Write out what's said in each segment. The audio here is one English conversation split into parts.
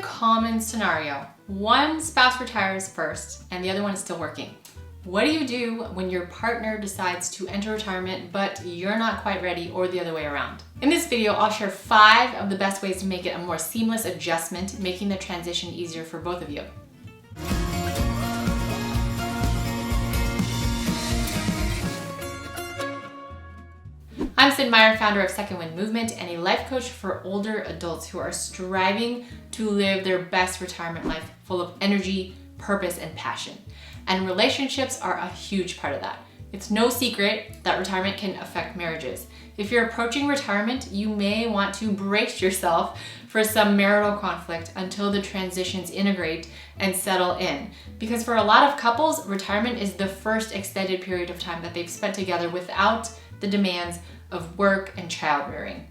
common scenario. One spouse retires first and the other one is still working. What do you do when your partner decides to enter retirement but you're not quite ready, or the other way around? In this video, I'll share 5 of the best ways to make it a more seamless adjustment, making the transition easier for both of you. I'm Cyn Meyer, founder of Second Wind Movement and a life coach for older adults who are striving to live their best retirement life full of energy, purpose, and passion. And relationships are a huge part of that. It's no secret that retirement can affect marriages. If you're approaching retirement, you may want to brace yourself for some marital conflict until the transitions integrate and settle in. Because for a lot of couples, retirement is the first extended period of time that they've spent together without the demands of work and child rearing.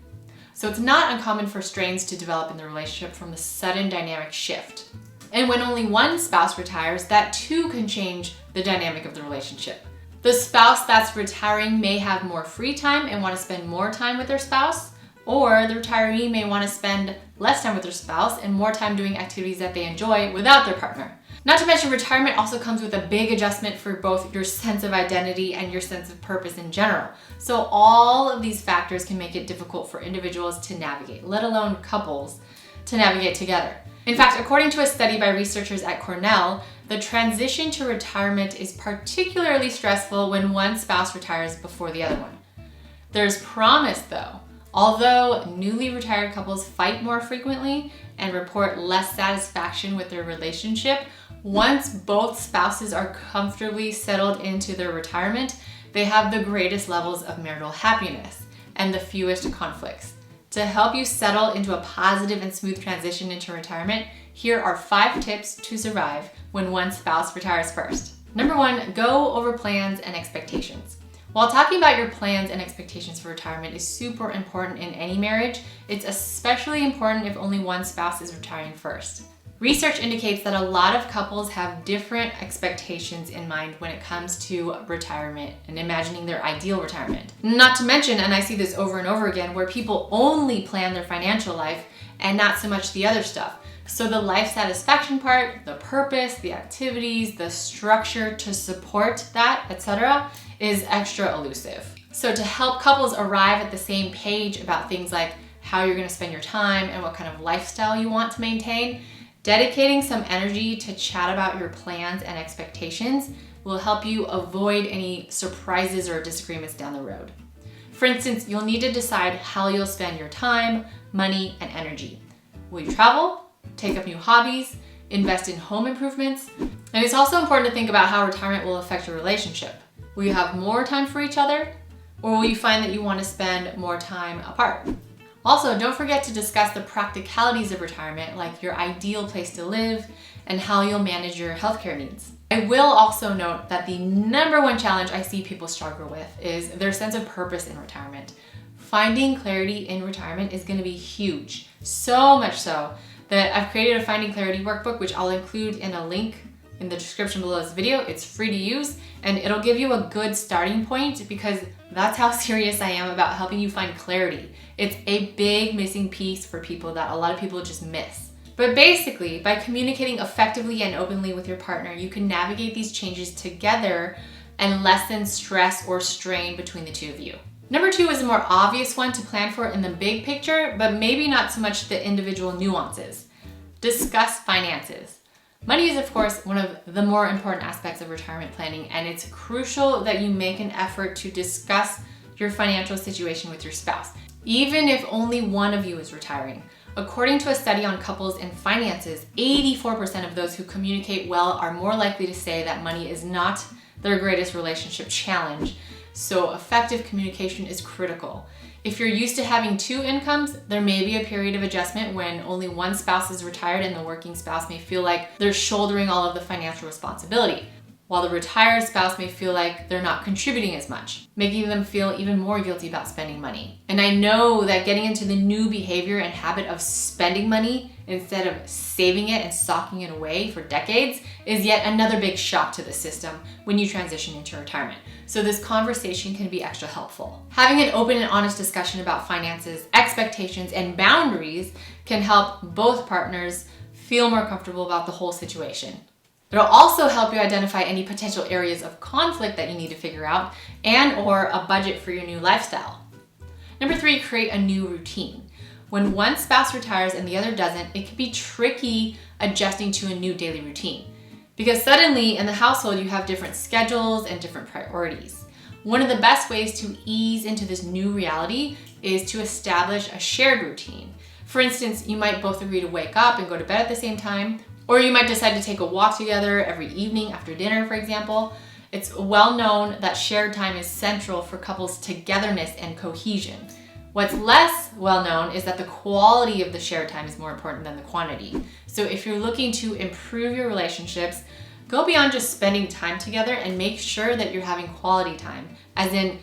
So it's not uncommon for strains to develop in the relationship from the sudden dynamic shift. And when only one spouse retires, that too can change the dynamic of the relationship. The spouse that's retiring may have more free time and want to spend more time with their spouse, or the retiree may want to spend less time with their spouse and more time doing activities that they enjoy without their partner. Not to mention, retirement also comes with a big adjustment for both your sense of identity and your sense of purpose in general. So all of these factors can make it difficult for individuals to navigate, let alone couples to navigate together. In fact, according to a study by researchers at Cornell, the transition to retirement is particularly stressful when one spouse retires before the other one. There's promise though. Although newly retired couples fight more frequently and report less satisfaction with their relationship, once both spouses are comfortably settled into their retirement, they have the greatest levels of marital happiness and the fewest conflicts. To help you settle into a positive and smooth transition into retirement, here are 5 tips to survive when one spouse retires first. Number 1, go over plans and expectations. While talking about your plans and expectations for retirement is super important in any marriage, it's especially important if only one spouse is retiring first. Research indicates that a lot of couples have different expectations in mind when it comes to retirement and imagining their ideal retirement. Not to mention, and I see this over and over again, where people only plan their financial life and not so much the other stuff. So the life satisfaction part, the purpose, the activities, the structure to support that, etc., is extra elusive. So to help couples arrive at the same page about things like how you're going to spend your time and what kind of lifestyle you want to maintain, dedicating some energy to chat about your plans and expectations will help you avoid any surprises or disagreements down the road. For instance, you'll need to decide how you'll spend your time, money, and energy. Will you travel, take up new hobbies, invest in home improvements? And it's also important to think about how retirement will affect your relationship. Will you have more time for each other, or will you find that you want to spend more time apart? Also, don't forget to discuss the practicalities of retirement, like your ideal place to live and how you'll manage your healthcare needs. I will also note that the number 1 challenge I see people struggle with is their sense of purpose in retirement. Finding clarity in retirement is going to be huge, so much so that I've created a Finding Clarity workbook, which I'll include in a link in the description below this video. It's free to use and it'll give you a good starting point, because that's how serious I am about helping you find clarity. It's a big missing piece for people that a lot of people just miss. But basically, by communicating effectively and openly with your partner, you can navigate these changes together and lessen stress or strain between the two of you. Number 2 is a more obvious one to plan for in the big picture, but maybe not so much the individual nuances. Discuss finances. Money is, of course, one of the more important aspects of retirement planning, and it's crucial that you make an effort to discuss your financial situation with your spouse, even if only one of you is retiring. According to a study on couples and finances, 84% of those who communicate well are more likely to say that money is not their greatest relationship challenge. So effective communication is critical. If you're used to having 2 incomes, there may be a period of adjustment when only one spouse is retired and the working spouse may feel like they're shouldering all of the financial responsibility, while the retired spouse may feel like they're not contributing as much, making them feel even more guilty about spending money. And I know that getting into the new behavior and habit of spending money instead of saving it and socking it away for decades is yet another big shock to the system when you transition into retirement. So this conversation can be extra helpful. Having an open and honest discussion about finances, expectations, and boundaries can help both partners feel more comfortable about the whole situation. It'll also help you identify any potential areas of conflict that you need to figure out and/or a budget for your new lifestyle. Number 3, create a new routine. When one spouse retires and the other doesn't, it can be tricky adjusting to a new daily routine because suddenly in the household you have different schedules and different priorities. One of the best ways to ease into this new reality is to establish a shared routine. For instance, you might both agree to wake up and go to bed at the same time, or you might decide to take a walk together every evening after dinner, for example. It's well known that shared time is central for couples' togetherness and cohesion. What's less well known is that the quality of the shared time is more important than the quantity. So if you're looking to improve your relationships, go beyond just spending time together and make sure that you're having quality time, as in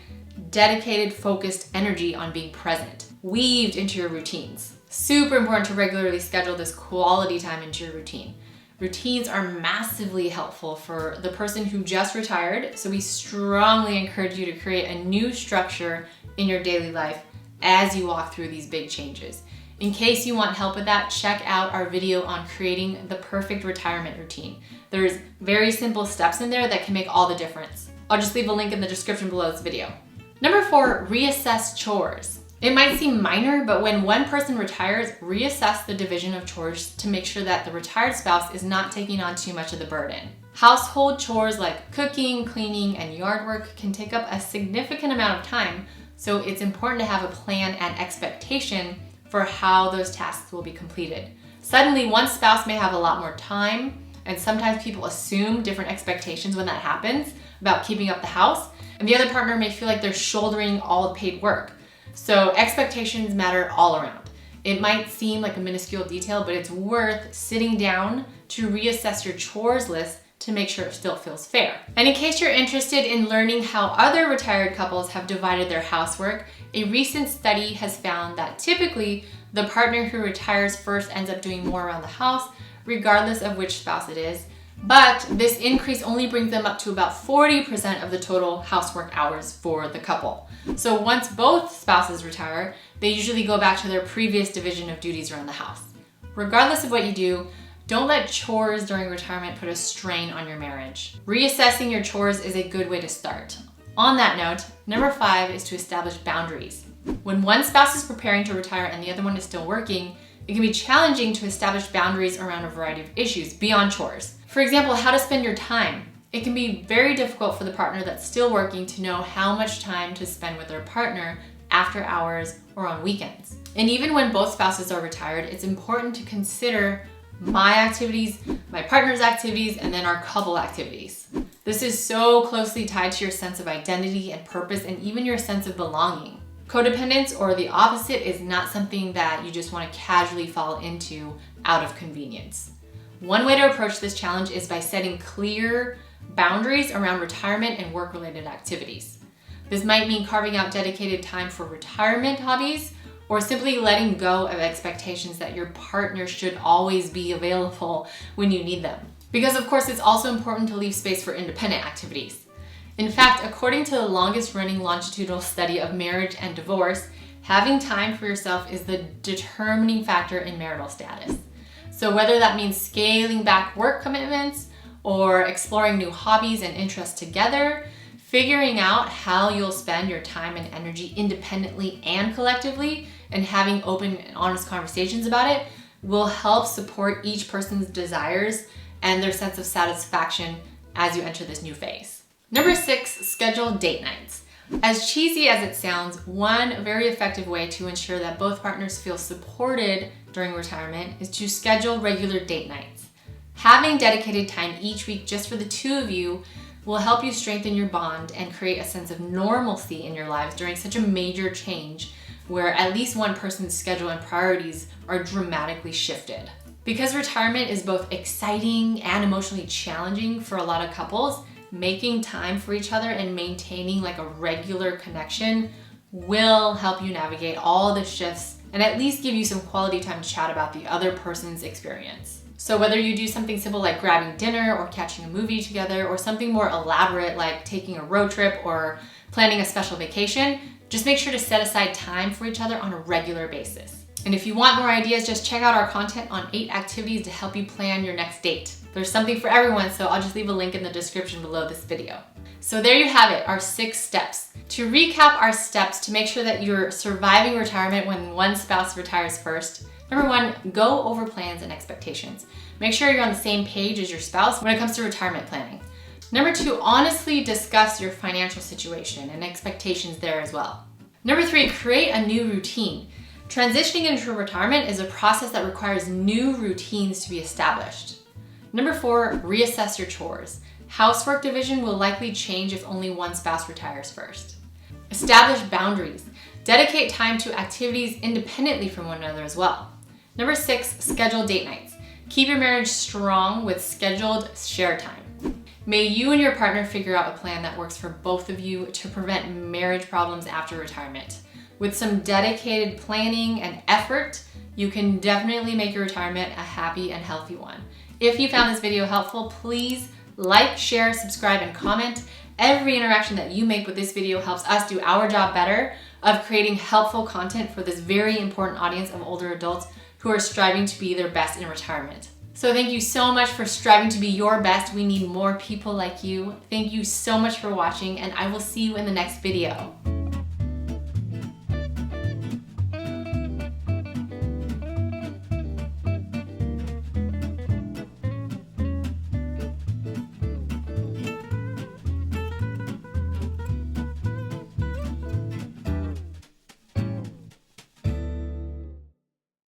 dedicated, focused energy on being present, weaved into your routines. Super important to regularly schedule this quality time into your routine. Routines are massively helpful for the person who just retired, so we strongly encourage you to create a new structure in your daily life as you walk through these big changes. In case you want help with that, check out our video on creating the perfect retirement routine. There's very simple steps in there that can make all the difference. I'll just leave a link in the description below this video. Number 4, reassess chores. It might seem minor, but when one person retires, reassess the division of chores to make sure that the retired spouse is not taking on too much of the burden. Household chores like cooking, cleaning, and yard work can take up a significant amount of time, so it's important to have a plan and expectation for how those tasks will be completed. Suddenly, one spouse may have a lot more time, and sometimes people assume different expectations when that happens about keeping up the house, and the other partner may feel like they're shouldering all the paid work. So expectations matter all around. It might seem like a minuscule detail, but it's worth sitting down to reassess your chores list to make sure it still feels fair. And in case you're interested in learning how other retired couples have divided their housework, a recent study has found that typically the partner who retires first ends up doing more around the house, regardless of which spouse it is. But this increase only brings them up to about 40% of the total housework hours for the couple. So once both spouses retire, they usually go back to their previous division of duties around the house. Regardless of what you do, don't let chores during retirement put a strain on your marriage. Reassessing your chores is a good way to start. On that note, number 5 is to establish boundaries. When one spouse is preparing to retire and the other one is still working, it can be challenging to establish boundaries around a variety of issues beyond chores. For example, how to spend your time. It can be very difficult for the partner that's still working to know how much time to spend with their partner after hours or on weekends. And even when both spouses are retired, it's important to consider my activities, my partner's activities, and then our couple activities. This is so closely tied to your sense of identity and purpose and even your sense of belonging. Codependence, or the opposite, is not something that you just want to casually fall into out of convenience. One way to approach this challenge is by setting clear boundaries around retirement and work-related activities. This might mean carving out dedicated time for retirement hobbies, or simply letting go of expectations that your partner should always be available when you need them. Because of course, it's also important to leave space for independent activities. In fact, according to the longest running longitudinal study of marriage and divorce, having time for yourself is the determining factor in marital status. So whether that means scaling back work commitments or exploring new hobbies and interests together, figuring out how you'll spend your time and energy independently and collectively, and having open and honest conversations about it will help support each person's desires and their sense of satisfaction as you enter this new phase. Number 6, schedule date nights. As cheesy as it sounds, one very effective way to ensure that both partners feel supported during retirement is to schedule regular date nights. Having dedicated time each week just for the two of you will help you strengthen your bond and create a sense of normalcy in your lives during such a major change where at least one person's schedule and priorities are dramatically shifted. Because retirement is both exciting and emotionally challenging for a lot of couples, making time for each other and maintaining like a regular connection will help you navigate all the shifts and at least give you some quality time to chat about the other person's experience. So whether you do something simple like grabbing dinner or catching a movie together, or something more elaborate like taking a road trip or planning a special vacation, just make sure to set aside time for each other on a regular basis. And if you want more ideas, just check out our content on 8 activities to help you plan your next date. There's something for everyone, so I'll just leave a link in the description below this video. So there you have it, our 6 steps. To recap our steps to make sure that you're surviving retirement when one spouse retires first. Number 1, go over plans and expectations. Make sure you're on the same page as your spouse when it comes to retirement planning. Number 2, honestly discuss your financial situation and expectations there as well. Number 3, create a new routine. Transitioning into retirement is a process that requires new routines to be established. Number 4, reassess your chores. Housework division will likely change if only one spouse retires first. Establish boundaries. Dedicate time to activities independently from one another as well. Number 6, schedule date nights. Keep your marriage strong with scheduled share time. May you and your partner figure out a plan that works for both of you to prevent marriage problems after retirement. With some dedicated planning and effort, you can definitely make your retirement a happy and healthy one. If you found this video helpful, please like, share, subscribe, and comment. Every interaction that you make with this video helps us do our job better of creating helpful content for this very important audience of older adults who are striving to be their best in retirement. So thank you so much for striving to be your best. We need more people like you. Thank you so much for watching, and I will see you in the next video.